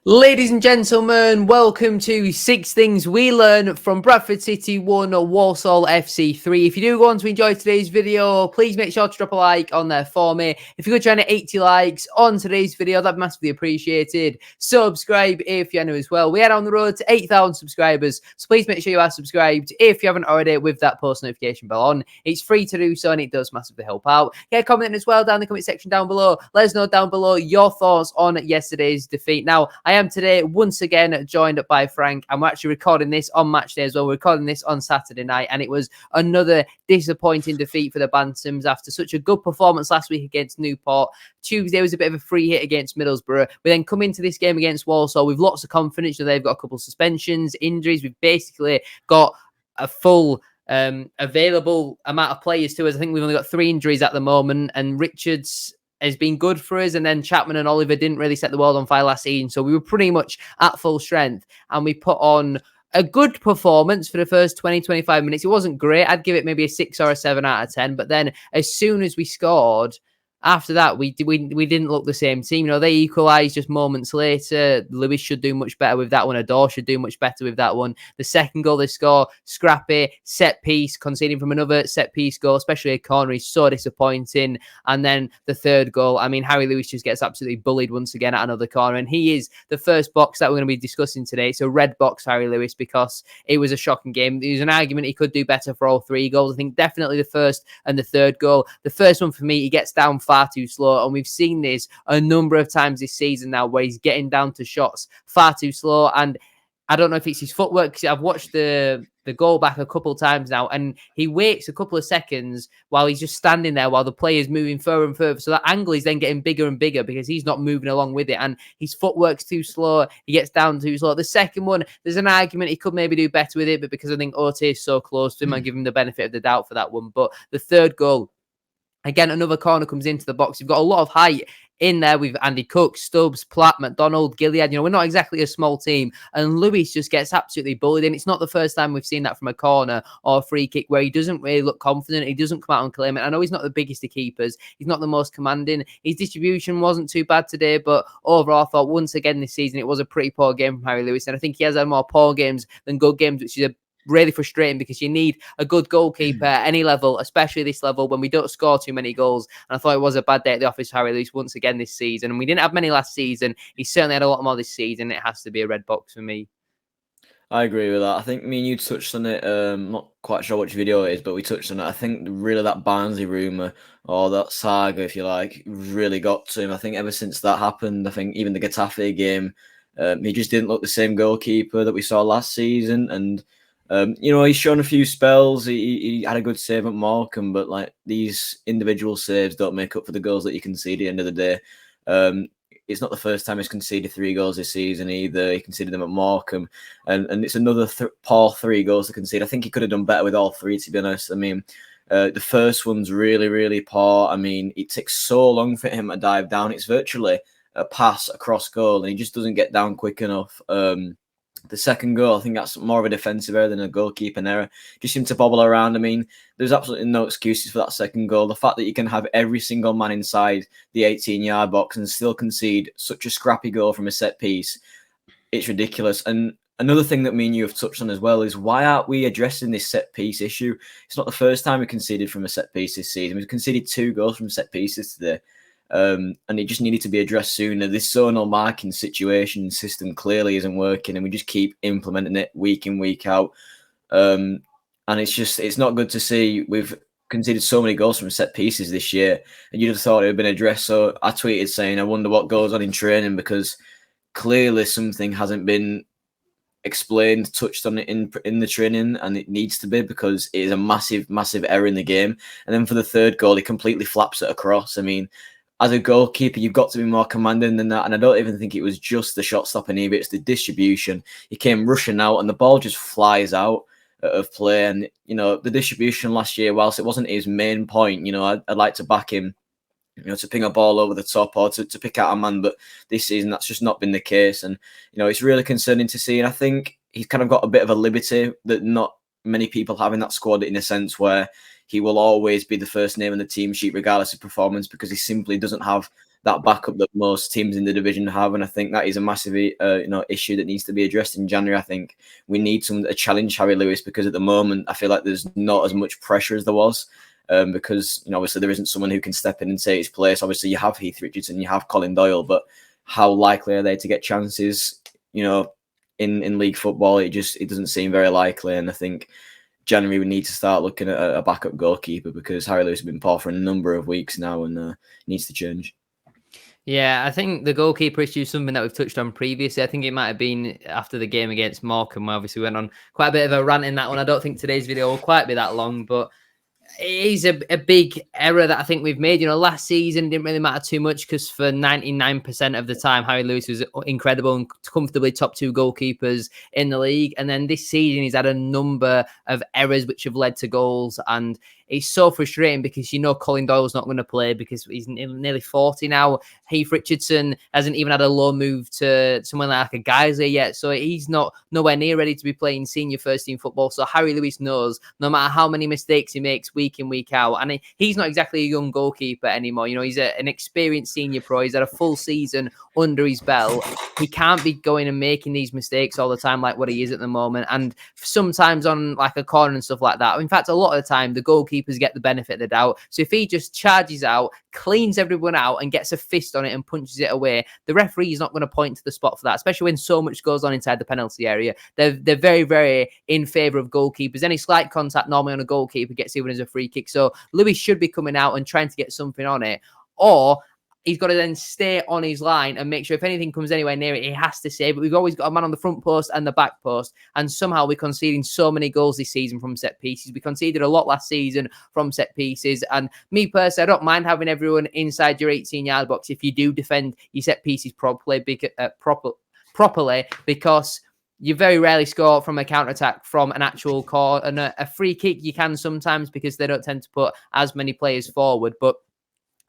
Ladies and gentlemen, welcome to 6 Things We Learn from Bradford City 1, Walsall FC 3. If you do want to enjoy today's video, please make sure to drop a like on there for me. If you could try to 80 likes on today's video, that'd be massively appreciated. Subscribe if you're new as well. We are on the road to 8,000 subscribers, so please make sure you are subscribed if you haven't already with that post notification bell on. It's free to do so and it does massively help out. Get a comment as well down in the comment section down below. Let us know down below your thoughts on yesterday's defeat. Now, I am today once again joined by Frank, and we're actually recording this on match day as well. We're recording this on Saturday night, and it was another disappointing defeat for the Bantams after such a good performance last week against Newport. Tuesday was a bit of a free hit against Middlesbrough. We then come into this game against Walsall with lots of confidence. You know, they've got a couple of suspensions, injuries. We've basically got a full available amount of players to us. I think we've only got 3 injuries at the moment, and Richards has been good for us, and then Chapman and Oliver didn't really set the world on fire last season, so we were pretty much at full strength, and we put on a good performance for the first 20-25 minutes. It wasn't great. I'd give it maybe a 6 or a 7 out of 10, but then as soon as we scored, after that, we didn't look the same team. You know, they equalised just moments later. Lewis should do much better with that one. Oduor should do much better with that one. The second goal they score, scrappy, set piece, conceding from another set piece goal, especially a corner, is so disappointing. And then the third goal, I mean, Harry Lewis just gets absolutely bullied once again at another corner. And he is the first box that we're going to be discussing today. It's a red box, Harry Lewis, because it was a shocking game. There's an argument he could do better for all 3 goals. I think definitely the first and the third goal. The first one for me, he gets down far too slow, and we've seen this a number of times this season now where he's getting down to shots far too slow. And I don't know if it's his footwork, because I've watched the goal back a couple of times now, and he waits a couple of seconds while he's just standing there while the player's moving further and further. So that angle is then getting bigger and bigger because he's not moving along with it, and his footwork's too slow. He gets down too slow. The second one, there's an argument he could maybe do better with it, but because I think Ote is so close to him, I give him the benefit of the doubt for that one. But the third goal, again, another corner comes into the box. You've got a lot of height in there with Andy Cook, Stubbs, Platt, McDonald, Gilead. You know, we're not exactly a small team. And Lewis just gets absolutely bullied. And it's not the first time we've seen that from a corner or a free kick where he doesn't really look confident. He doesn't come out and claim it. I know he's not the biggest of keepers. He's not the most commanding. His distribution wasn't too bad today. But overall, I thought once again this season, it was a pretty poor game from Harry Lewis. And I think he has had more poor games than good games, which is a really frustrating because you need a good goalkeeper at any level, especially this level when we don't score too many goals. And I thought it was a bad day at the office for Harry Lewis once again this season. And we didn't have many last season. He certainly had a lot more this season. It has to be a red box for me. I agree with that. I think me and you touched on it. Not quite sure which video it is, but we touched on it. I think really that Barnsley rumour or that saga, if you like, really got to him. I think ever since that happened, I think even the Getafe game, he just didn't look the same goalkeeper that we saw last season. And you know, he's shown a few spells. He had a good save at Morecambe, but like these individual saves don't make up for the goals that you concede at the end of the day. It's not the first time he's conceded 3 goals this season either. He conceded them at Morecambe, and it's another poor 3 goals to concede. I think he could have done better with all 3, to be honest. I mean, the first one's really, really poor. I mean, it takes so long for him to dive down. It's virtually a pass across goal, and he just doesn't get down quick enough. The second goal, I think that's more of a defensive error than a goalkeeping error. Just seemed to bobble around. I mean, there's absolutely no excuses for that second goal. The fact that you can have every single man inside the 18-yard box and still concede such a scrappy goal from a set piece, it's ridiculous. And another thing that me and you have touched on as well is why aren't we addressing this set piece issue? It's not the first time we conceded from a set piece this season. We've conceded 2 goals from set pieces today. And it just needed to be addressed sooner. This zonal marking situation system clearly isn't working, and we just keep implementing it week in, week out. And it's not good to see. We've conceded so many goals from set pieces this year, and you'd have thought it had been addressed. So I tweeted saying, I wonder what goes on in training, because clearly something hasn't been explained, touched on it in the training, and it needs to be, because it is a massive, massive error in the game. And then for the third goal, he completely flaps it across. I mean, as a goalkeeper, you've got to be more commanding than that. And I don't even think it was just the shot stopping either. It's the distribution. He came rushing out and the ball just flies out of play. And, you know, the distribution last year, whilst it wasn't his main point, you know, I'd like to back him, you know, to ping a ball over the top or to pick out a man. But this season, that's just not been the case. And, you know, it's really concerning to see. And I think he's kind of got a bit of a liberty that not many people have in that squad, in a sense where he will always be the first name on the team sheet regardless of performance, because he simply doesn't have that backup that most teams in the division have, and I think that is a massive issue that needs to be addressed in January. I think we need someone to challenge Harry Lewis, because at the moment I feel like there's not as much pressure as there was. Because obviously there isn't someone who can step in and take his place. Obviously you have Heath Richardson, you have Colin Doyle, but how likely are they to get chances? In league football, it doesn't seem very likely. And I think January we need to start looking at a backup goalkeeper, because Harry Lewis has been poor for a number of weeks now and needs to change. Yeah, I think the goalkeeper issue is something that we've touched on previously. I think it might have been after the game against Morecambe, where obviously we went on quite a bit of a rant in that one. I don't think today's video will quite be that long, but it is a big error that I think we've made. Last season didn't really matter too much, because for 99% of the time, Harry Lewis was incredible and comfortably top 2 goalkeepers in the league. And then this season, he's had a number of errors which have led to goals. And it's so frustrating, because Colin Doyle's not going to play because he's nearly 40 now. Heath Richardson hasn't even had a loan move to someone like a Geyser yet, so he's nowhere near ready to be playing senior first team football. So Harry Lewis knows no matter how many mistakes he makes week in, week out, and he's not exactly a young goalkeeper anymore. He's an experienced senior pro. He's had a full season under his belt. He can't be going and making these mistakes all the time like what he is at the moment. And sometimes on like a corner and stuff like that. In fact, a lot of the time, the goalkeepers get the benefit of the doubt. So if he just charges out, cleans everyone out and gets a fist on it and punches it away, the referee is not going to point to the spot for that, especially when so much goes on inside the penalty area. They're very, very in favour of goalkeepers. Any slight contact normally on a goalkeeper gets given as a free kick. So Lewis should be coming out and trying to get something on it. Or he's got to then stay on his line and make sure if anything comes anywhere near it, he has to save. But we've always got a man on the front post and the back post. And somehow we're conceding so many goals this season from set pieces. We conceded a lot last season from set pieces. And me personally, I don't mind having everyone inside your 18-yard box if you do defend your set pieces properly, because you very rarely score from a counter-attack from an actual corner. And a free kick you can sometimes, because they don't tend to put as many players forward. But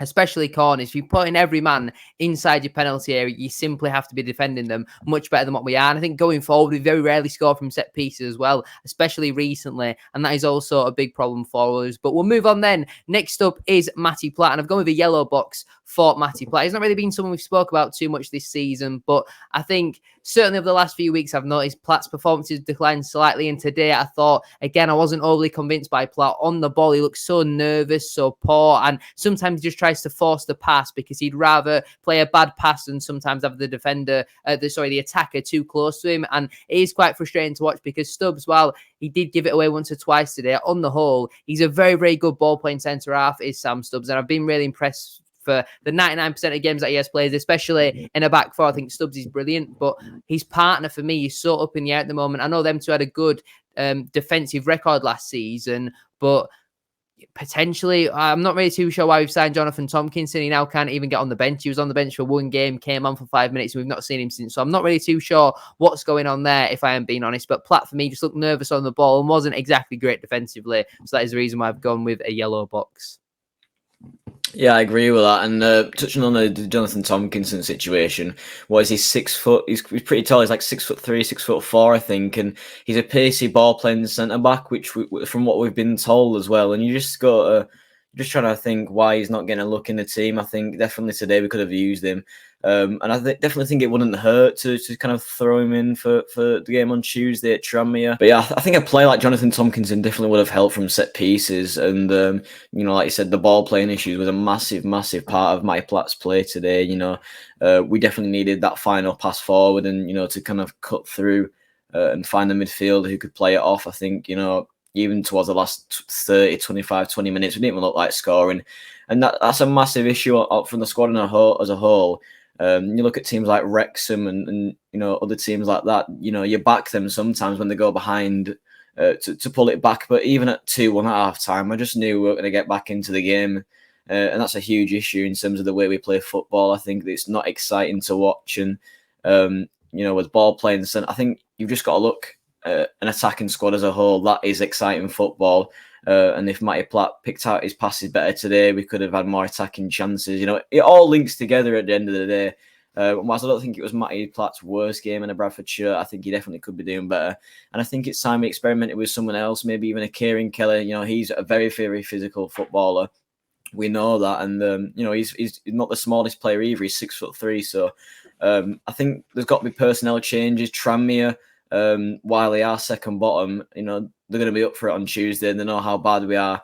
especially corners, if you're putting every man inside your penalty area, you simply have to be defending them much better than what we are. And I think going forward, we very rarely score from set pieces as well, especially recently. And that is also a big problem for us. But we'll move on then. Next up is Matty Platt. And I've gone with a yellow box for Matty Platt. He's not really been someone we've spoke about too much this season, but I think certainly over the last few weeks, I've noticed Platt's performances declined slightly. And today I thought, again, I wasn't overly convinced by Platt. On the ball, he looks so nervous, so poor. And sometimes he just tries to force the pass, because he'd rather play a bad pass than sometimes have the the attacker too close to him. And it is quite frustrating to watch, because Stubbs, while he did give it away once or twice today, on the whole, he's a very, very good ball playing centre half, is Sam Stubbs. And I've been really impressed for the 99% of games that he has played, especially in a back four. I think Stubbs is brilliant, but his partner for me is so up in the air at the moment. I know them two had a good defensive record last season, but potentially, I'm not really too sure why we've signed Jonathan Tompkinson. He now can't even get on the bench. He was on the bench for one game, came on for 5 minutes, and we've not seen him since. So I'm not really too sure what's going on there, if I am being honest. But Platt, for me, just looked nervous on the ball and wasn't exactly great defensively. So that is the reason why I've gone with a yellow box. Yeah, I agree with that. And touching on the Jonathan Tompkinson situation, what is he, 6 foot? He's pretty tall. He's like 6'3", 6'4", I think. And he's a pacey ball playing centre back, which from what we've been told as well. And you just got to, just trying to think why he's not getting a look in the team. I think definitely today we could have used him. And I definitely think it wouldn't hurt to kind of throw him in for the game on Tuesday at Tranmere. But yeah, I think a player like Jonathan Tompkinson definitely would have helped from set pieces. And, like you said, the ball playing issues was a massive, massive part of Matty Platt's play today. We definitely needed that final pass forward and, to kind of cut through and find a midfielder who could play it off. I think, even towards the last 30, 25, 20 minutes, we didn't even look like scoring. And that's a massive issue from the squad as a whole. You look at teams like Wrexham and other teams like that, you back them sometimes when they go behind to pull it back. But even at 2-1 at half time, I just knew we were going to get back into the game. And that's a huge issue in terms of the way we play football. I think it's not exciting to watch. And, with ball playing, I think you've just got to look at an attacking squad as a whole. That is exciting football. And if Matty Platt picked out his passes better today, we could have had more attacking chances. It all links together at the end of the day. Whilst I don't think it was Matty Platt's worst game in a Bradford shirt, I think he definitely could be doing better. And I think it's time we experimented with someone else, maybe even a Kieran Keller. He's a very, very physical footballer. We know that, and he's not the smallest player either. He's 6'3", so I think there's got to be personnel changes. Tranmere, while they are second bottom, they're going to be up for it on Tuesday, and they know how bad we are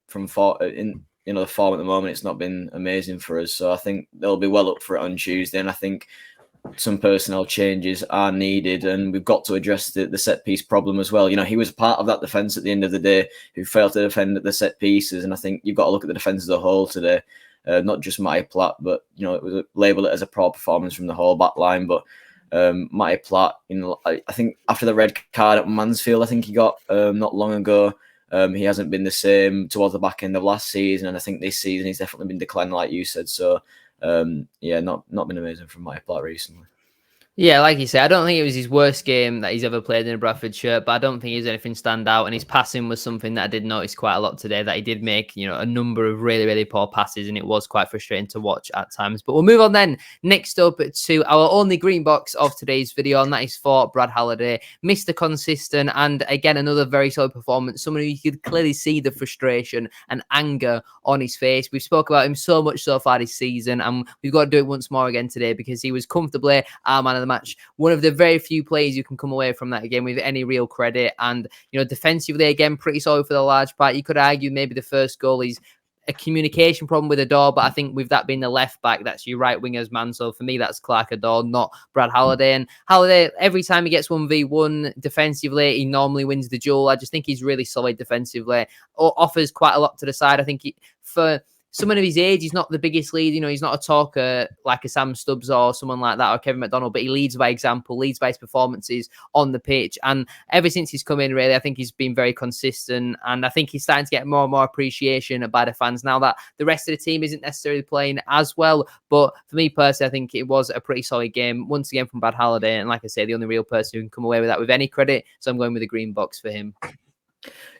from the form at the moment. It's not been amazing for us, so I think they'll be well up for it on Tuesday, and I think some personnel changes are needed, and we've got to address the set piece problem as well. He was part of that defence at the end of the day who failed to defend at the set pieces, and I think you've got to look at the defence as a whole today, not just Matty Platt, but it was label it as a poor performance from the whole back line. But Matty Platt, I think after the red card at Mansfield, I think he got not long ago, he hasn't been the same towards the back end of last season, and I think this season he's definitely been declining, like you said. So not been amazing from Matty Platt recently. Yeah, like you said, I don't think it was his worst game that he's ever played in a Bradford shirt, but I don't think he's anything stand out. And his passing was something that I did notice quite a lot today, that he did make, a number of really, really poor passes, and it was quite frustrating to watch at times. But we'll move on then next up to our only green box of today's video, and that is for Brad Halliday. Mr. Consistent, and again, another very solid performance. Someone who you could clearly see the frustration and anger on his face. We've spoke about him so much so far this season, and we've got to do it once more again today, because he was comfortably our man of the match. One of the very few players you can come away from that game with any real credit. And defensively, again, pretty solid for the large part. You could argue maybe the first goal is a communication problem with Oduor, but I think with that being the left back, that's your right winger's man. So for me, that's Clark Oduor, not Brad Halliday. And Halliday, every time he gets 1v1 defensively, he normally wins the duel. I just think he's really solid defensively, offers quite a lot to the side. I think for someone of his age, he's not the biggest lead. He's not a talker like a Sam Stubbs or someone like that, or Kevin McDonald, but he leads by example, leads by his performances on the pitch. And ever since he's come in, really, I think he's been very consistent, and I think he's starting to get more and more appreciation by the fans now that the rest of the team isn't necessarily playing as well. But for me personally, I think it was a pretty solid game, once again, from Brad Halliday. And like I say, the only real person who can come away with that with any credit. So I'm going with a green box for him.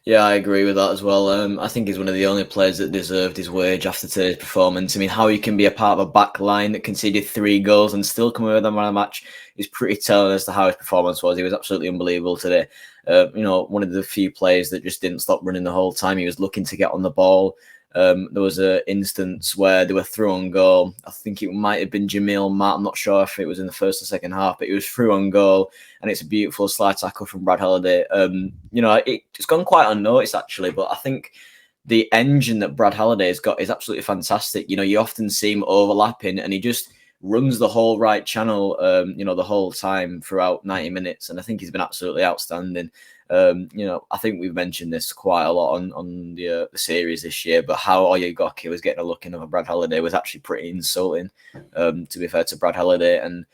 Yeah, I agree with that as well. I think he's one of the only players that deserved his wage after today's performance. I mean, how he can be a part of a back line that conceded 3 goals and still come away with them on a match is pretty telling as to how his performance was. He was absolutely unbelievable today. One of the few players that just didn't stop running the whole time. He was looking to get on the ball. There was an instance where they were through on goal. I think it might have been Jamil Matt. I'm not sure if it was in the first or second half, but he was through on goal, and it's a beautiful slide tackle from Brad Halliday. It's gone quite unnoticed actually, but I think the engine that Brad Halliday has got is absolutely fantastic. You often see him overlapping, and he just runs the whole right channel, the whole time throughout 90 minutes, and I think he's been absolutely outstanding. I think we've mentioned this quite a lot on the series this year, but how Oduor was getting a look in over Brad Halliday was actually pretty insulting, to be fair to Brad Halliday. And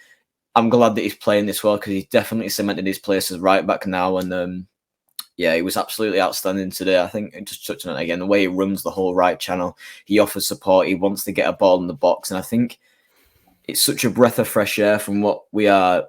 I'm glad that he's playing this well, because he's definitely cemented his place as right back now. And he was absolutely outstanding today. I think, just touching on it again, the way he runs the whole right channel, he offers support, he wants to get a ball in the box, and I think it's such a breath of fresh air from what we are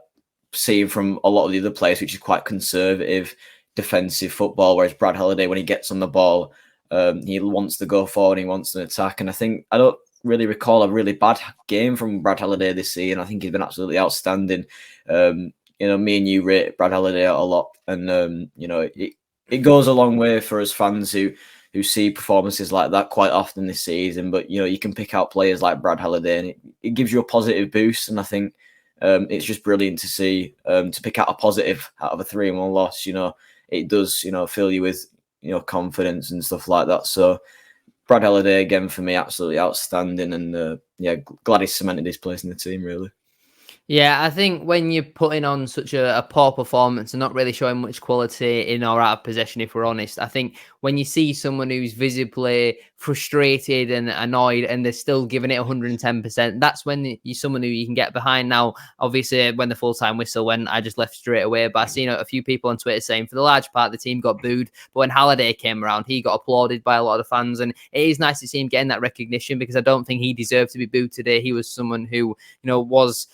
seeing from a lot of the other players, which is quite conservative defensive football, whereas Brad Halliday, when he gets on the ball, he wants to go forward, he wants to attack. And I don't really recall a really bad game from Brad Halliday this season. I think he's been absolutely outstanding. Me and you rate Brad Halliday a lot, and it goes a long way for us fans who see performances like that quite often this season. But you can pick out players like Brad Halliday, and it gives you a positive boost. And I think it's just brilliant to see, to pick out a positive out of a 3-1 loss. It does fill you with confidence and stuff like that. So Brad Halliday again for me, absolutely outstanding, and glad he's cemented his place in the team, really. Yeah, I think when you're putting on such a poor performance and not really showing much quality in or out of possession, if we're honest, I think when you see someone who's visibly frustrated and annoyed and they're still giving it 110%, that's when you're someone who you can get behind. Now, obviously, when the full-time whistle went, I just left straight away. But I've seen a few people on Twitter saying for the large part, the team got booed. But when Halliday came around, he got applauded by a lot of the fans. And it is nice to see him getting that recognition, because I don't think he deserved to be booed today. He was someone who, was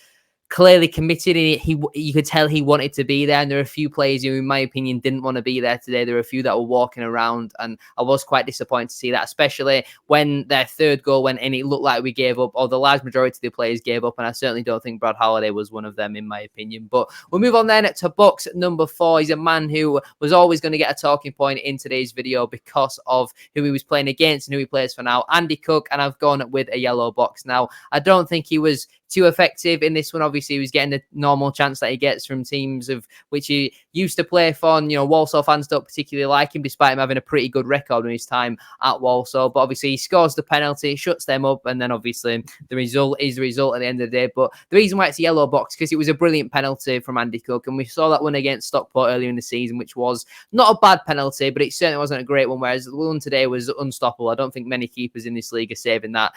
clearly committed in it. You could tell he wanted to be there, and there are a few players who, in my opinion, didn't want to be there today. There were a few that were walking around, and I was quite disappointed to see that, especially when their third goal went in. It looked like we gave up, or the large majority of the players gave up, and I certainly don't think Brad Halliday was one of them, in my opinion. But we'll move on then to box number 4. He's a man who was always going to get a talking point in today's video because of who he was playing against and who he plays for now, Andy Cook, and I've gone with a yellow box. Now, I don't think he was too effective in this one. Obviously, he was getting the normal chance that he gets from teams of which he used to play for. And, Walsall fans don't particularly like him, despite him having a pretty good record in his time at Walsall. But obviously, he scores the penalty, shuts them up, and then obviously the result is the result at the end of the day. But the reason why it's a yellow box, because it was a brilliant penalty from Andy Cook, and we saw that one against Stockport earlier in the season, which was not a bad penalty, but it certainly wasn't a great one, whereas the one today was unstoppable. I don't think many keepers in this league are saving that.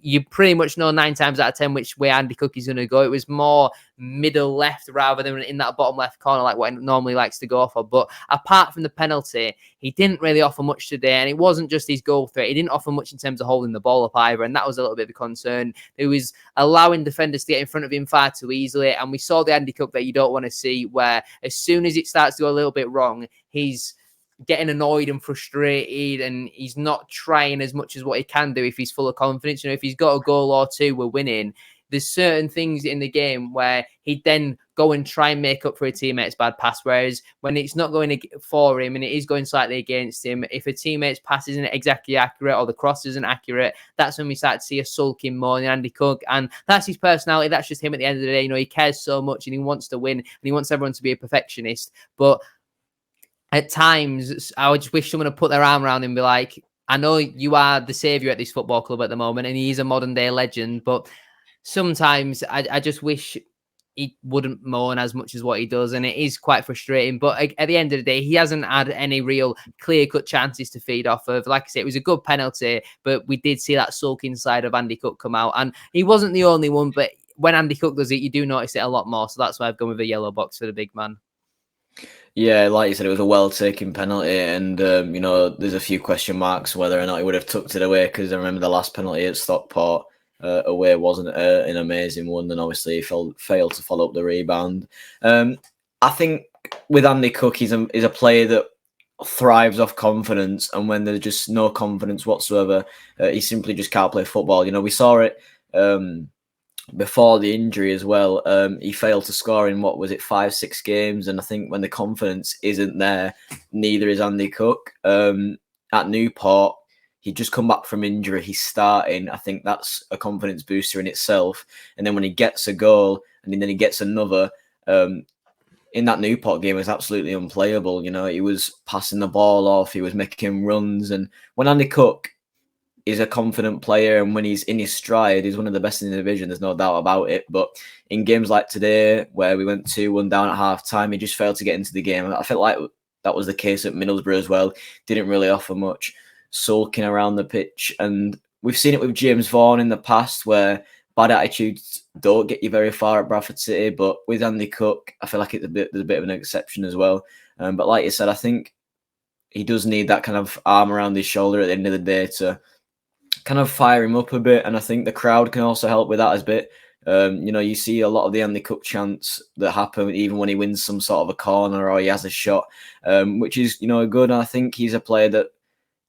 You pretty much know 9 times out of 10 which way Andy Cook is going to go. It was more middle left rather than in that bottom left corner like what he normally likes to go for. But apart from the penalty, he didn't really offer much today. And it wasn't just his goal threat. He didn't offer much in terms of holding the ball up either. And that was a little bit of a concern. He was allowing defenders to get in front of him far too easily. And we saw the Andy Cook that you don't want to see, where as soon as it starts to go a little bit wrong, he's getting annoyed and frustrated, and he's not trying as much as what he can do if he's full of confidence. If he's got a goal or two, we're winning. There's certain things in the game where he'd then go and try and make up for a teammate's bad pass, whereas when it's not going for him and it is going slightly against him, if a teammate's pass isn't exactly accurate or the cross isn't accurate, that's when we start to see a sulking more in Andy Cook. And that's his personality. That's just him at the end of the day. He cares so much and he wants to win and he wants everyone to be a perfectionist. But at times, I would just wish someone would put their arm around him and be like, I know you are the saviour at this football club at the moment, and he's a modern day legend, but sometimes I just wish he wouldn't moan as much as what he does, and it is quite frustrating. But at the end of the day, he hasn't had any real clear-cut chances to feed off of. Like I said, it was a good penalty, but we did see that sulking side of Andy Cook come out, and he wasn't the only one, but when Andy Cook does it, you do notice it a lot more, so that's why I've gone with a yellow box for the big man. Yeah, like you said, it was a well-taken penalty, and there's a few question marks whether or not he would have tucked it away, because I remember the last penalty at Stockport away wasn't an amazing one, and obviously he failed to follow up the rebound. I think with Andy Cook, he's a player that thrives off confidence, and when there's just no confidence whatsoever, he simply just can't play football. We saw it before the injury as well. He failed to score in 5-6 games, and I think when the confidence isn't there, neither is Andy Cook. At Newport, he'd just come back from injury, he's starting. I think that's a confidence booster in itself. And then when he gets a goal and then he gets another, in that Newport game, it was absolutely unplayable. He was passing the ball off, he was making runs, and when Andy Cook is a confident player, and when he's in his stride, he's one of the best in the division. There's no doubt about it. But in games like today, where we went 2-1 down at half time, he just failed to get into the game. I felt like that was the case at Middlesbrough as well. Didn't really offer much, sulking around the pitch. And we've seen it with James Vaughan in the past, where bad attitudes don't get you very far at Bradford City. But with Andy Cook, I feel like there's a bit of an exception as well. But like you said, I think he does need that kind of arm around his shoulder at the end of the day to kind of fire him up a bit, and I think the crowd can also help with that a bit. You see a lot of the Andy Cook chants that happen even when he wins some sort of a corner or he has a shot, which is good. And I think he's a player that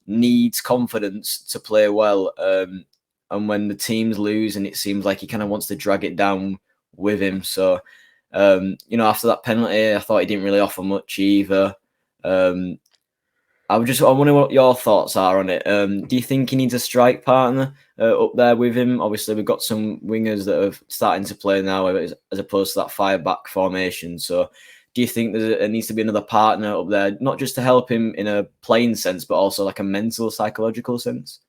needs confidence to play well. And when the teams lose, and it seems like he kind of wants to drag it down with him. So after that penalty, I thought he didn't really offer much either. I wonder what your thoughts are on it. Do you think he needs a strike partner up there with him? Obviously, we've got some wingers that are starting to play now as opposed to that 5-back formation. So do you think there needs to be another partner up there, not just to help him in a playing sense, but also like a mental, psychological sense?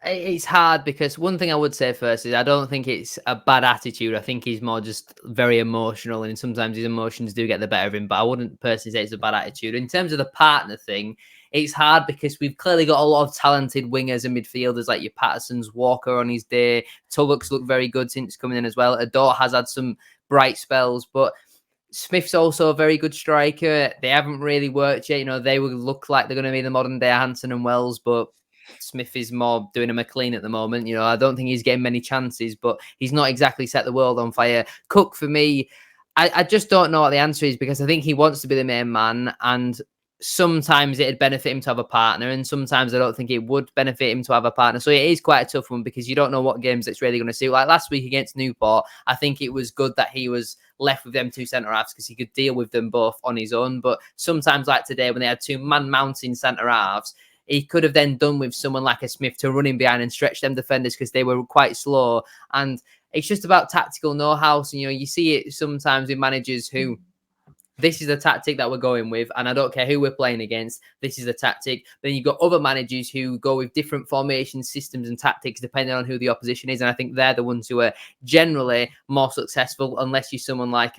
It's hard, because one thing I would say first is I don't think it's a bad attitude. I think he's more just very emotional, and sometimes his emotions do get the better of him, but I wouldn't personally say it's a bad attitude. In terms of the partner thing, it's hard because we've clearly got a lot of talented wingers and midfielders like your Pattersons, Walker on his day. Tulloch's looked very good since coming in as well. Oduor has had some bright spells, but Smith's also a very good striker. They haven't really worked yet. They would look like they're going to be the modern day Hanson and Wells, but Smith is more doing a McLean at the moment. You know, I don't think he's getting many chances, but he's not exactly set the world on fire. Cook, for me, I just don't know what the answer is, because I think he wants to be the main man, and sometimes it'd benefit him to have a partner, and sometimes I don't think it would benefit him to have a partner. So it is quite a tough one, because you don't know what games it's really going to suit. Like last week against Newport, I think it was good that he was left with them two centre-halves, because he could deal with them both on his own. But sometimes, like today, when they had two man-mounting centre-halves, he could have then done with someone like a Smith to run in behind and stretch them defenders, because they were quite slow. And it's just about tactical know-how. So, you know, you see it sometimes with managers who, this is the tactic that we're going with, and I don't care who we're playing against, this is the tactic. Then you've got other managers who go with different formation systems and tactics depending on who the opposition is, and I think they're the ones who are generally more successful, unless you're someone like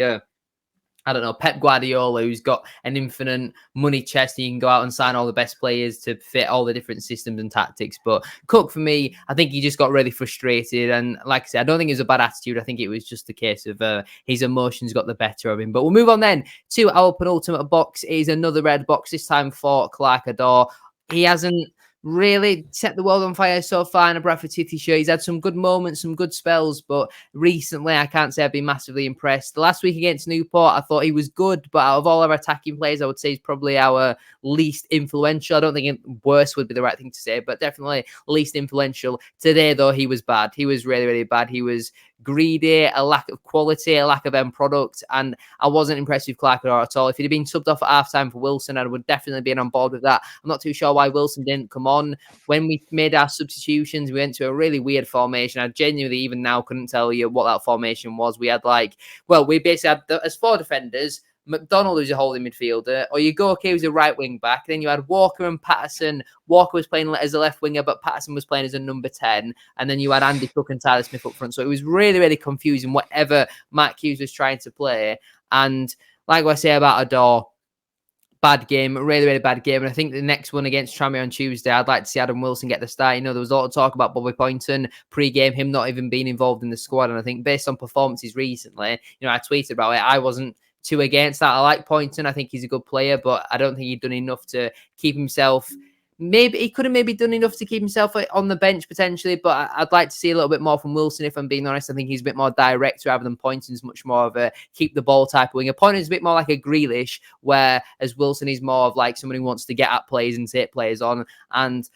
I don't know, Pep Guardiola, who's got an infinite money chest, and you can go out and sign all the best players to fit all the different systems and tactics. But Cook, for me, I think he just got really frustrated. And like I said, I don't think it was a bad attitude. I think it was just a case of his emotions got the better of him. But we'll move on then to our penultimate box. It is another red box, this time for Clark Oduor. He hasn't really set the world on fire so far in a Bradford City shirt. He's had some good moments, some good spells, but recently I can't say I've been massively impressed. Last week against Newport, I thought he was good, but out of all our attacking players, I would say he's probably our least influential. I don't think worse would be the right thing to say, but definitely least influential. Today, though, he was bad. He was really, really bad. He was greedy, a lack of quality, a lack of end product, and I wasn't impressed with Clark Oduor at all. If he'd have been subbed off at half-time for Wilson, I would definitely been on board with that. I'm not too sure why Wilson didn't come on. When we made our substitutions, we went to a really weird formation. I genuinely, even now, couldn't tell you what that formation was. We had we basically had, as four defenders, McDonald, who's a holding midfielder, or Ugoke, who's a right wing back. Then you had Walker and Patterson. Walker was playing as a left winger, but Patterson was playing as a number 10. And then you had Andy Cook and Tyler Smith up front. So it was really, really confusing, whatever Matt Hughes was trying to play. And like I say about Oduor, bad game, really, really bad game. And I think the next one against Tranmere on Tuesday, I'd like to see Adam Wilson get the start. You know, there was a lot of talk about Bobby Poynton pre-game, him not even being involved in the squad. And I think based on performances recently, you know, I tweeted about it, I wasn't too against that. I like Poynton. I think he's a good player, but I don't think he'd done enough to keep himself. Maybe he could have maybe done enough to keep himself on the bench potentially, but I'd like to see a little bit more from Wilson, if I'm being honest. I think he's a bit more direct rather than Poynton's much more of a keep the ball type of winger. Poynton's a bit more like a Grealish, whereas Wilson is more of like someone who wants to get at players and take players on. And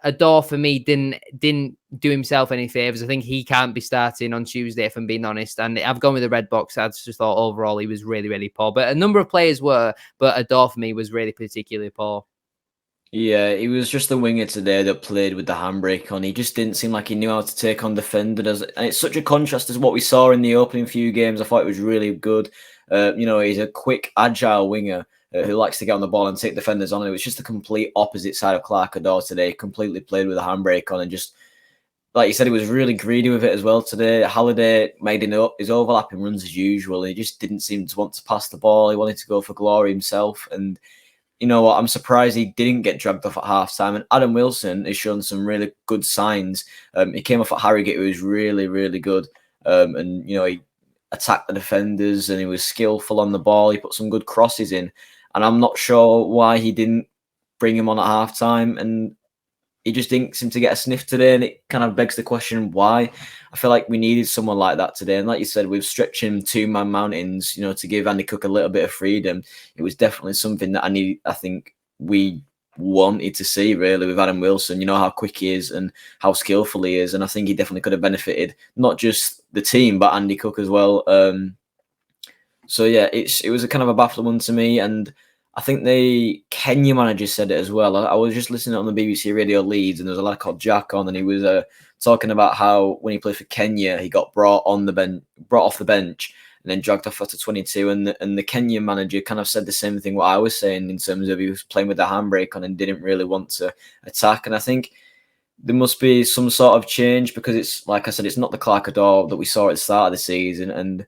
Oduor, for me, didn't do himself any favours. I think he can't be starting on Tuesday, if I'm being honest. And I've gone with the red box. I just thought overall he was really, really poor. But a number of players were, but Oduor for me was really particularly poor. Yeah, he was just the winger today that played with the handbrake on. He just didn't seem like he knew how to take on defenders. And it's such a contrast as what we saw in the opening few games. I thought it was really good. You know, he's a quick, agile winger who likes to get on the ball and take defenders on. And it was just the complete opposite side of Clark Oduor today. He completely played with a handbrake on and just, like you said, he was really greedy with it as well today. Halliday made his overlapping runs as usual. He just didn't seem to want to pass the ball. He wanted to go for glory himself. And you know what? I'm surprised he didn't get dragged off at half-time. And Adam Wilson has shown some really good signs. He came off at Harrogate, who was really, really good. And, you know, he attacked the defenders and he was skillful on the ball. He put some good crosses in. And I'm not sure why he didn't bring him on at half-time. And he just didn't seem to get a sniff today, and it kind of begs the question why. I feel like we needed someone like that today. And like you said, with stretching two-man mountains, you know, to give Andy Cook a little bit of freedom, it was definitely something that I think we wanted to see, really, with Adam Wilson. You know how quick he is and how skillful he is. And I think he definitely could have benefited not just the team, but Andy Cook as well. So, yeah, it was a kind of a baffling one to me. And I think the Kenya manager said it as well. I was just listening on the BBC Radio Leeds, and there was a lad called Jack on, and he was talking about how when he played for Kenya, he got brought off the bench, and then dragged off after 22. And the Kenya manager kind of said the same thing what I was saying, in terms of he was playing with the handbrake on and didn't really want to attack. And I think there must be some sort of change, because it's, like I said, it's not the Clark Oduor that we saw at the start of the season, and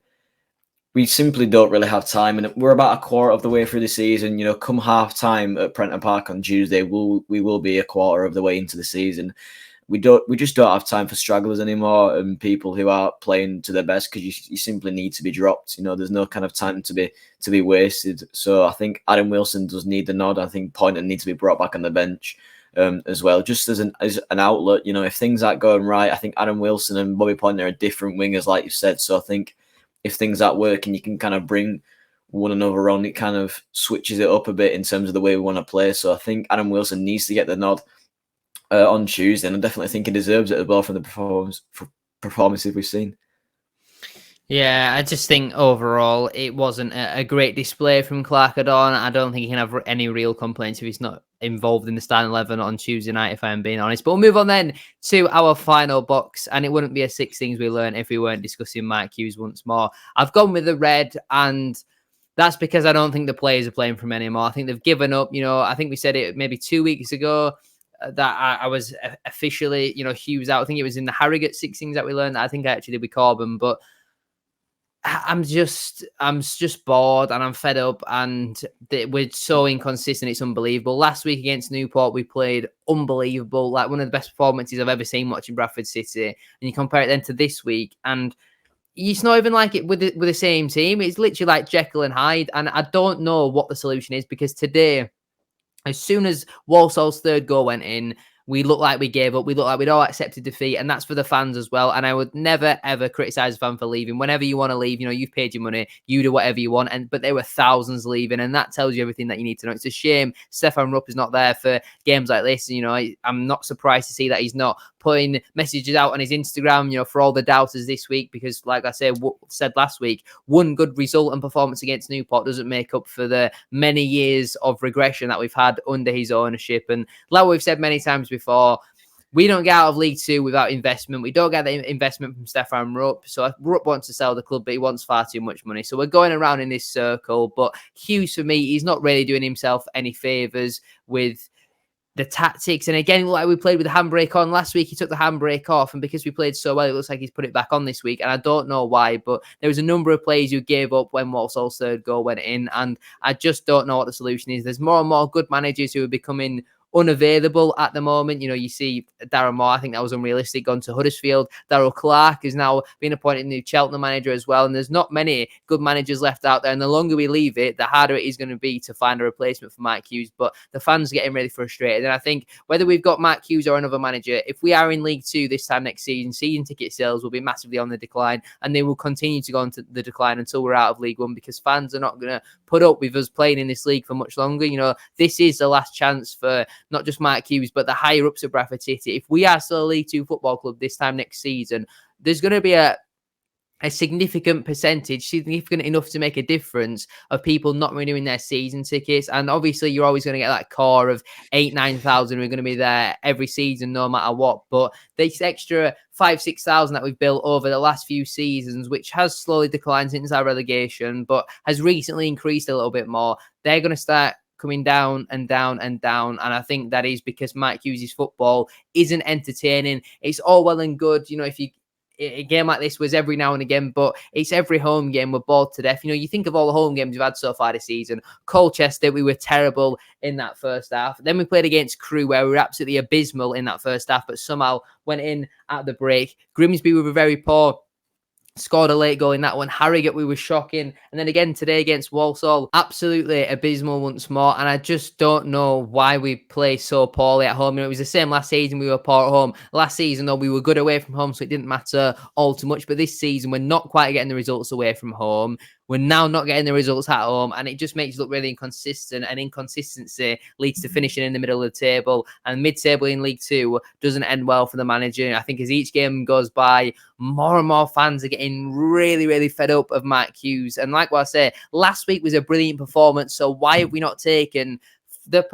we simply don't really have time. And we're about a quarter of the way through the season. You know, come half time at Prenton Park on Tuesday, we will be a quarter of the way into the season. We just don't have time for stragglers anymore and people who are playing to their best, because you simply need to be dropped. You know, there's no kind of time to be wasted. So I think Adam Wilson does need the nod. I think Poynton needs to be brought back on the bench. as well, just as an outlet. You know, if things aren't going right, I think Adam Wilson and Bobby Pointer are different wingers, like you said. So I think if things aren't working, you can kind of bring one another on. It kind of switches it up a bit in terms of the way we want to play. So I think Adam Wilson needs to get the nod on Tuesday, and I definitely think he deserves it as well from the performances we've seen. Yeah, I just think overall it wasn't a great display from Clark Adorn. I don't think he can have any real complaints if he's not involved in the starting 11 on Tuesday night, if I'm being honest. But we'll move on then to our final box, and it wouldn't be a 6 things we learned if we weren't discussing Mike Hughes once more. I've gone with the red, and that's because I don't think the players are playing from anymore. I think they've given up. You know, I think we said it maybe 2 weeks ago that I was officially, you know, Hughes out. I think it was in the Harrogate 6 things that we learned. That I think I actually did with Corbin, but I'm just bored and I'm fed up, and we're so inconsistent. It's unbelievable. Last week against Newport, we played unbelievable, like one of the best performances I've ever seen watching Bradford City. And you compare it then to this week, and it's not even like it with the same team. It's literally like Jekyll and Hyde, and I don't know what the solution is, because today, as soon as Walsall's 3rd goal went in, we looked like we gave up. We looked like we'd all accepted defeat, and that's for the fans as well. And I would never, ever criticise a fan for leaving. Whenever you want to leave, you know, you've paid your money, you do whatever you want. But there were thousands leaving, and that tells you everything that you need to know. It's a shame Stefan Rupp is not there for games like this. You know, I'm not surprised to see that he's not putting messages out on his Instagram, you know, for all the doubters this week, because like I said last week, one good result and performance against Newport doesn't make up for the many years of regression that we've had under his ownership. And like we've said many times before, we don't get out of League Two without investment. We don't get the investment from Stefan Rupp. So Rupp wants to sell the club, but he wants far too much money. So we're going around in this circle. But Hughes, for me, he's not really doing himself any favours with the tactics. And again, like we played with the handbrake on last week, he took the handbrake off, and because we played so well, it looks like he's put it back on this week, and I don't know why, but there was a number of players who gave up when Walsall's 3rd goal went in, and I just don't know what the solution is. There's more and more good managers who are becoming unavailable at the moment. You know, you see Darren Moore, I think that was unrealistic, gone to Huddersfield. Darrell Clark is now being appointed new Cheltenham manager as well, and there's not many good managers left out there, and the longer we leave it, the harder it is going to be to find a replacement for Mike Hughes. But the fans are getting really frustrated, and I think whether we've got Mike Hughes or another manager, if we are in League Two this time next season, season ticket sales will be massively on the decline, and they will continue to go on to the decline until we're out of League One, because fans are not going to put up with us playing in this league for much longer. You know, this is the last chance for not just Mike Hughes, but the higher ups of Bradford City. If we are still a League Two football club this time next season, there's going to be a significant percentage, significant enough to make a difference, of people not renewing their season tickets. And obviously you're always going to get that core of 8,000-9,000 who are going to be there every season no matter what. But this extra 5,000-6,000 that we've built over the last few seasons, which has slowly declined since our relegation, but has recently increased a little bit more, they're going to start coming down and down and down. And I think that is because Mike Hughes' football isn't entertaining. It's all well and good, you know, if a game like this was every now and again, but it's every home game we're bored to death. You know, you think of all the home games we've had so far this season. Colchester, we were terrible in that first half. Then we played against Crewe, where we were absolutely abysmal in that first half, but somehow went in at the break. Grimsby, we were very poor, scored a late goal in that one. Harrogate, we were shocking. And then again today against Walsall, absolutely abysmal once more. And I just don't know why we play so poorly at home. You know, it was the same last season, we were poor at home. Last season, though, we were good away from home, so it didn't matter all too much. But this season, we're not quite getting the results away from home. We're now not getting the results at home, and it just makes you look really inconsistent, and inconsistency leads to finishing in the middle of the table, and mid-table in League Two doesn't end well for the manager. I think as each game goes by, more and more fans are getting really, really fed up of Mike Hughes. And like what I say, last week was a brilliant performance, so why have we not taken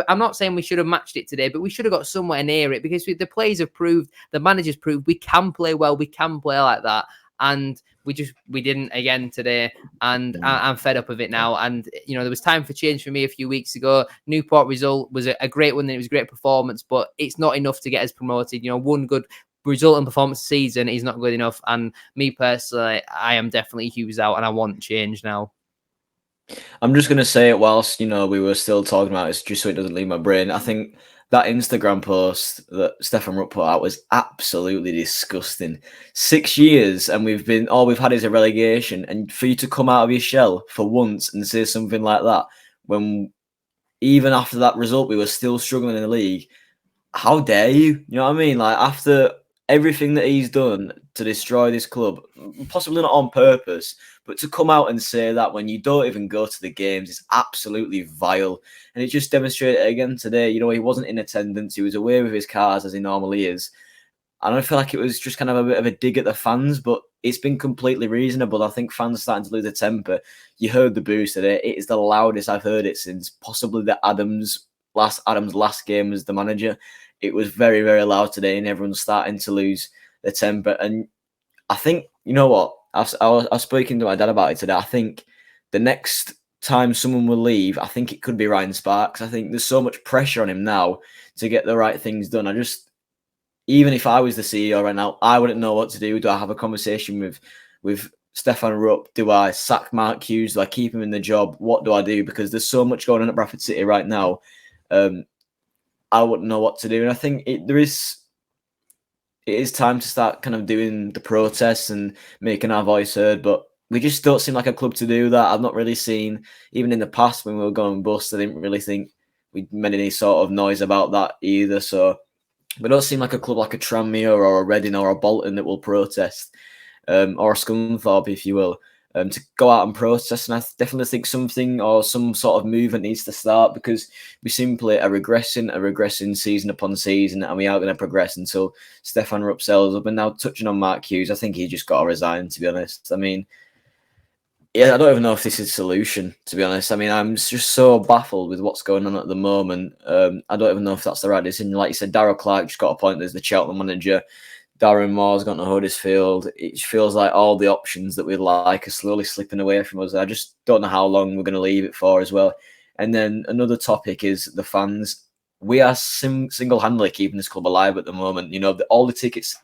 I'm not saying we should have matched it today, but we should have got somewhere near it, because the players have proved, the managers proved we can play well, we can play like that. And we didn't again today, and I'm fed up of it now. And you know, there was time for change for me a few weeks ago. Newport result was a great one, and it was a great performance, but it's not enough to get us promoted. You know, one good result and performance season is not good enough. And me personally, I am definitely Hughes out, and I want change now. I'm just going to say it whilst, you know, we were still talking about it, just so it doesn't leave my brain. I think that Instagram post that Stefan Rupp put out was absolutely disgusting. 6 years, and all we've had is a relegation, and for you to come out of your shell for once and say something like that, when even after that result we were still struggling in the league, how dare you? You know what I mean? Like, after everything that he's done to destroy this club, possibly not on purpose, but to come out and say that when you don't even go to the games is absolutely vile. And it just demonstrated again today. You know, he wasn't in attendance. He was away with his cars as he normally is. And I feel like it was just kind of a bit of a dig at the fans, but it's been completely reasonable. I think fans are starting to lose their temper. You heard the boos today. It is the loudest I've heard it since possibly the Adams last game as the manager. It was very, very loud today, and everyone's starting to lose their temper. And I think, you know what? I was speaking to my dad about it today. I think the next time someone will leave, I think it could be Ryan Sparks. I think there's so much pressure on him now to get the right things done. Even if I was the CEO right now, I wouldn't know what to do. Do I have a conversation with Stefan Rupp? Do I sack Mark Hughes? Do I keep him in the job? What do I do? Because there's so much going on at Bradford City right now. I wouldn't know what to do. And I think it is time to start kind of doing the protests and making our voice heard. But we just don't seem like a club to do that. I've not really seen, even in the past when we were going bust, I didn't really think we made any sort of noise about that either. So we don't seem like a club like a Tranmere or a Reading or a Bolton that will protest, or a Scunthorpe, if you will, to go out and protest. And I definitely think something or some sort of movement needs to start, because we simply are regressing season upon season, and we aren't going to progress until Stefan Rupp sells up. And now touching on Mark Hughes, I think he just got to resign, to be honest. I mean, yeah, I don't even know if this is a solution, to be honest. I mean, I'm just so baffled with what's going on at the moment. I don't even know if that's the right decision. Like you said, Darrell Clark just got appointed as the Cheltenham manager. Darren Moore's gone to Huddersfield. It feels like all the options that we like are slowly slipping away from us. I just don't know how long we're going to leave it for as well. And then another topic is the fans. We are single-handedly keeping this club alive at the moment. You know, all the tickets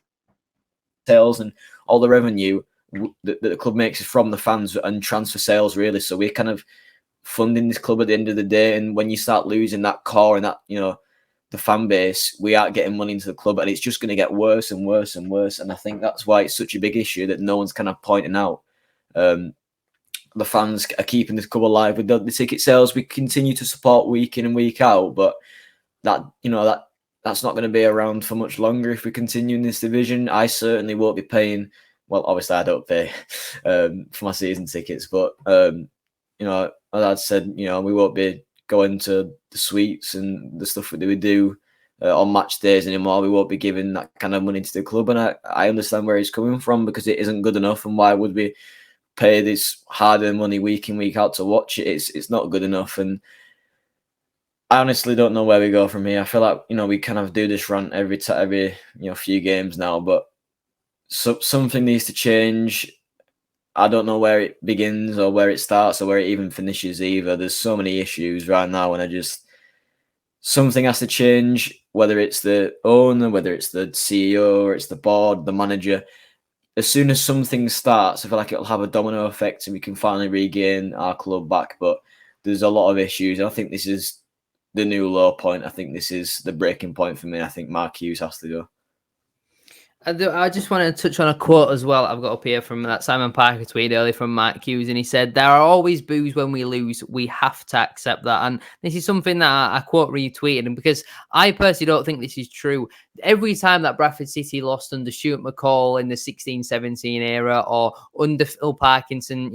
sales and all the revenue that the club makes is from the fans and transfer sales, really. So we're kind of funding this club at the end of the day. And when you start losing that core and that, you know, the fan base, we aren't getting money into the club, and it's just going to get worse and worse and worse. And I think that's why it's such a big issue that no one's kind of pointing out. The fans are keeping this club alive with the ticket sales. We continue to support week in and week out, but that's not going to be around for much longer if we continue in this division. I certainly won't be paying. Well, obviously I don't pay for my season tickets, but as I said, we won't be going to the suites and the stuff that we do on match days anymore. We won't be giving that kind of money to the club, and I understand where he's coming from, because it isn't good enough. And why would we pay this hard-earned money week in, week out to watch it? It's not good enough, and I honestly don't know where we go from here. I feel like we kind of do this run every few games now, but something needs to change. I don't know where it begins or where it starts or where it even finishes either. There's so many issues right now, and something has to change, whether it's the owner, whether it's the CEO, or it's the board, the manager. As soon as something starts, I feel like it'll have a domino effect and we can finally regain our club back. But there's a lot of issues. I think this is the new low point. I think this is the breaking point for me. I think Mark Hughes has to go. I just want to touch on a quote as well I've got up here from that Simon Parker tweet earlier from Mark Hughes, and he said, "There are always boos when we lose. We have to accept that." And this is something that I quote retweeted, and because I personally don't think this is true. Every time that Bradford City lost under Stuart McCall in the 16-17 era, or under Phil Parkinson,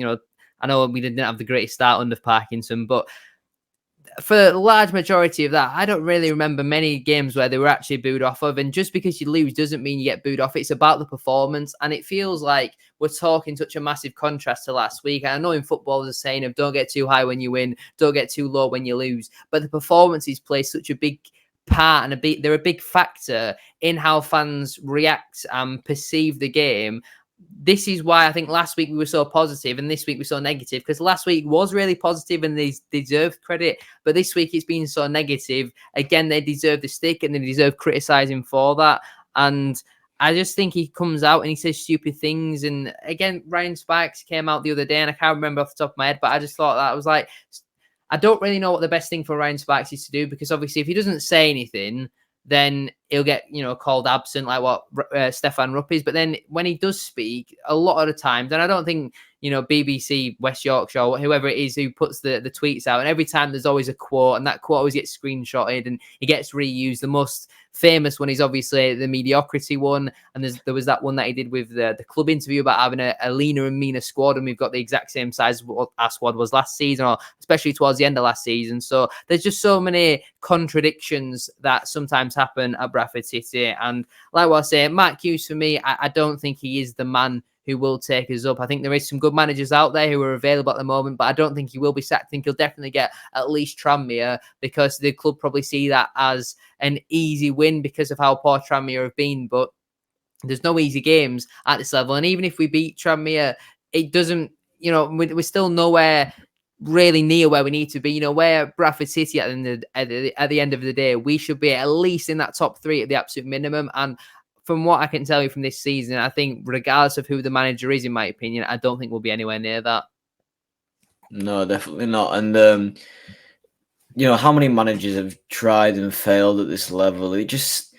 I know we didn't have the greatest start under Parkinson, but for the large majority of that, I don't really remember many games where they were actually booed off of. And just because you lose doesn't mean you get booed off. It's about the performance. And it feels like we're talking such a massive contrast to last week. And I know in football there's a saying of don't get too high when you win, don't get too low when you lose. But the performances play such a big part, and they're a big factor in how fans react and perceive the game. This is why I think last week we were so positive and this week we're so negative, because last week was really positive and they deserved credit, but this week it's been so negative. Again, they deserve the stick and they deserve criticising for that. And I just think he comes out and he says stupid things. And again, Ryan Sparks came out the other day, and I can't remember off the top of my head, but I just thought that I was like, I don't really know what the best thing for Ryan Sparks is to do, because obviously if he doesn't say anything, then he'll get, called absent like what Stefan Rupp is. But then when he does speak, a lot of the times, and I don't think, BBC, West Yorkshire, or whoever it is who puts the tweets out, and every time there's always a quote, and that quote always gets screenshotted and it gets reused. The most famous one is obviously the mediocrity one, and there was that one that he did with the club interview about having a leaner and meaner squad, and we've got the exact same size as what our squad was last season, or especially towards the end of last season. So there's just so many contradictions that sometimes happen at Bradford City, and like what I say, Mark Hughes, for me, I don't think he is the man who will take us up. I think there is some good managers out there who are available at the moment, but I don't think he will be sacked. I think he'll definitely get at least Tranmere, because the club probably see that as an easy win because of how poor Tranmere have been. But there's no easy games at this level. And even if we beat Tranmere, it doesn't, we're still nowhere really near where we need to be. Where Bradford City at the end of the day, we should be at least in that top 3 at the absolute minimum. And from what I can tell you from this season, I think regardless of who the manager is, in my opinion, I don't think we'll be anywhere near that. No, definitely not. And, how many managers have tried and failed at this level? It just,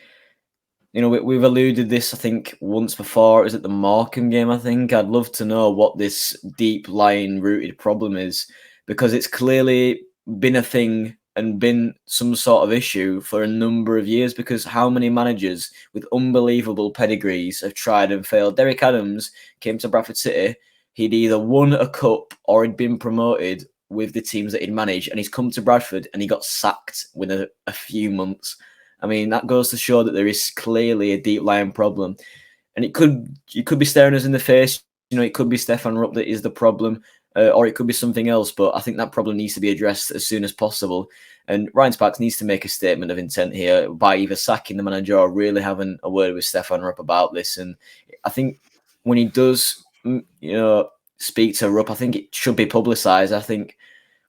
we've alluded this, I think, once before. It was at the Morecambe game, I think. I'd love to know what this deep lying rooted problem is, because it's clearly been a thing and been some sort of issue for a number of years, because how many managers with unbelievable pedigrees have tried and failed? Derek Adams came to Bradford City. He'd either won a cup or he'd been promoted with the teams that he'd managed, and he's come to Bradford and he got sacked within a few months. I mean, that goes to show that there is clearly a deep lying problem, and it could be staring us in the face. It could be Stefan Rupp that is the problem, or it could be something else. But I think that problem needs to be addressed as soon as possible. And Ryan Sparks needs to make a statement of intent here by either sacking the manager or really having a word with Stefan Rupp about this. And I think when he does, speak to Rupp, I think it should be publicised. I think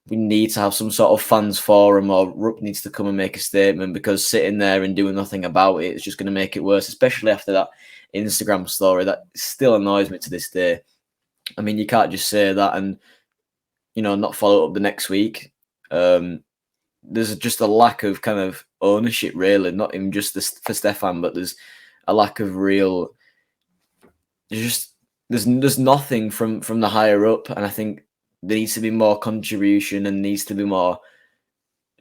we need to have some sort of fans forum, or Rupp needs to come and make a statement, because sitting there and doing nothing about it is just going to make it worse, especially after that Instagram story that still annoys me to this day. I mean, you can't just say that and, not follow up the next week. There's just a lack of kind of ownership, really, not even just for Stefan, but there's a lack of real. There's nothing from the higher up, and I think there needs to be more contribution and needs to be more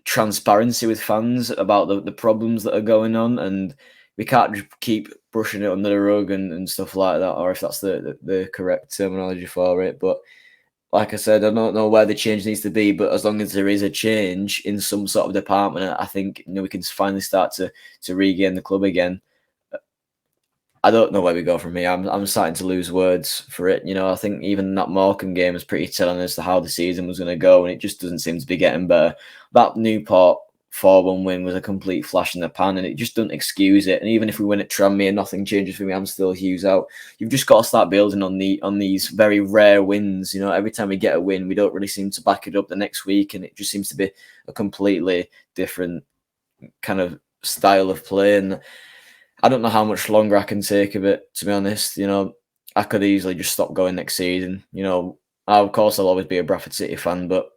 transparency with fans about the problems that are going on, and we can't just keep brushing it under the rug and stuff like that, or if that's the correct terminology for it. But like I said, I don't know where the change needs to be, but as long as there is a change in some sort of department, I think we can finally start to regain the club again. I don't know where we go from here. I'm starting to lose words for it. I think even that Morecambe game was pretty telling as to how the season was going to go, and it just doesn't seem to be getting better. That Newport 4-1 win was a complete flash in the pan, and it just doesn't excuse it. And even if we win at Tranmere, nothing changes for me. I'm still Hughes out. You've just got to start building on these very rare wins. Every time we get a win, we don't really seem to back it up the next week, and it just seems to be a completely different kind of style of play. And I don't know how much longer I can take of it, to be honest. I could easily just stop going next season. Of course, I'll always be a Bradford City fan, but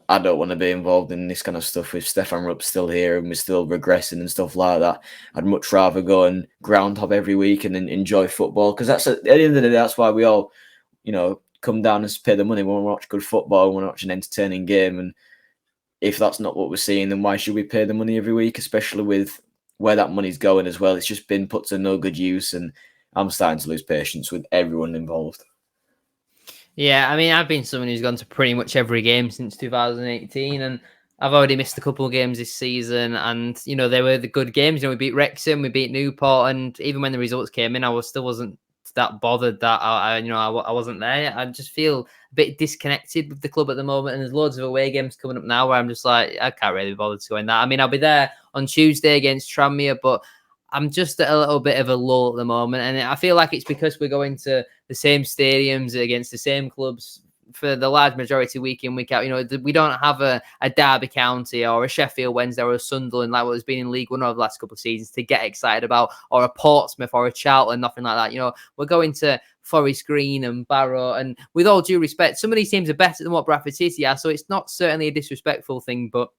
I don't want to be involved in this kind of stuff with Stefan Rupp still here and we're still regressing and stuff like that. I'd much rather go and ground hop every week and then enjoy football, because that's at the end of the day, that's why we all, come down and pay the money. We want to watch good football, we want to watch an entertaining game, and if that's not what we're seeing, then why should we pay the money every week, especially with where that money's going as well? It's just been put to no good use, and I'm starting to lose patience with everyone involved. Yeah, I mean, I've been someone who's gone to pretty much every game since 2018, and I've already missed a couple of games this season, and, they were the good games. We beat Wrexham, we beat Newport, and even when the results came in, I still wasn't that bothered that I wasn't there. I just feel a bit disconnected with the club at the moment, and there's loads of away games coming up now where I'm just like, I can't really be bothered to go in that. I mean, I'll be there on Tuesday against Tranmere, but I'm just at a little bit of a lull at the moment, and I feel like it's because we're going to the same stadiums against the same clubs for the large majority week in, week out. We don't have a Derby County or a Sheffield Wednesday or a Sunderland like what has been in League One over the last couple of seasons to get excited about, or a Portsmouth or a Charlton, nothing like that. We're going to Forest Green and Barrow, and with all due respect, some of these teams are better than what Bradford City are, so it's not certainly a disrespectful thing, but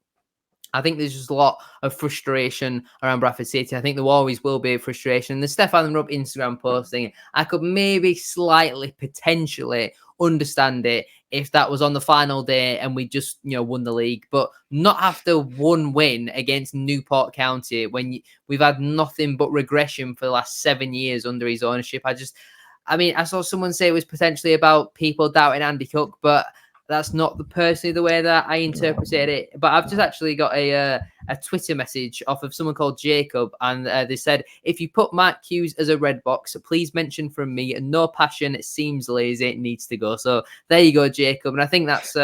I think there's just a lot of frustration around Bradford City. I think there always will be frustration. The Stefan Rupp Instagram posting, I could maybe slightly, potentially understand it if that was on the final day and we just, won the league. But not after one win against Newport County when we've had nothing but regression for the last 7 years under his ownership. I saw someone say it was potentially about people doubting Andy Cook, but that's not personally the way that I interpreted it. But I've just actually got a Twitter message off of someone called Jacob, and they said, if you put Mark Hughes as a red box, please mention from me, no passion, it seems lazy, it needs to go. So there you go, Jacob. And I think that's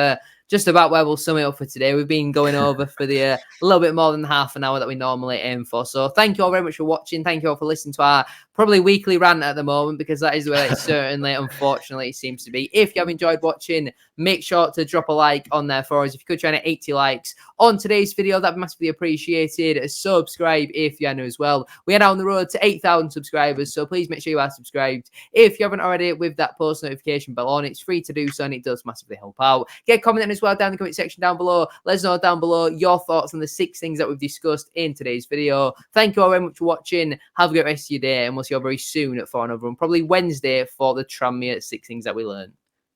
just about where we'll sum it up for today. We've been going over for the a little bit more than half an hour that we normally aim for. So thank you all very much for watching. Thank you all for listening to our probably weekly rant at the moment, because that is where it certainly, unfortunately, it seems to be. If you have enjoyed watching, make sure to drop a like on there for us. If you could try to 80 likes on today's video, that'd be massively appreciated. Subscribe if you're new as well. We are now on the road to 8,000 subscribers, so please make sure you are subscribed. If you haven't already, with that post notification bell on, it's free to do so, and it does massively help out. Get commenting as well down in the comment section down below. Let us know down below your thoughts on the 6 things that we've discussed in today's video. Thank you all very much for watching. Have a great rest of your day, and we'll see you all very soon for another one, probably Wednesday, for the Tranmere 6 things that we learned.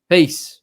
Peace.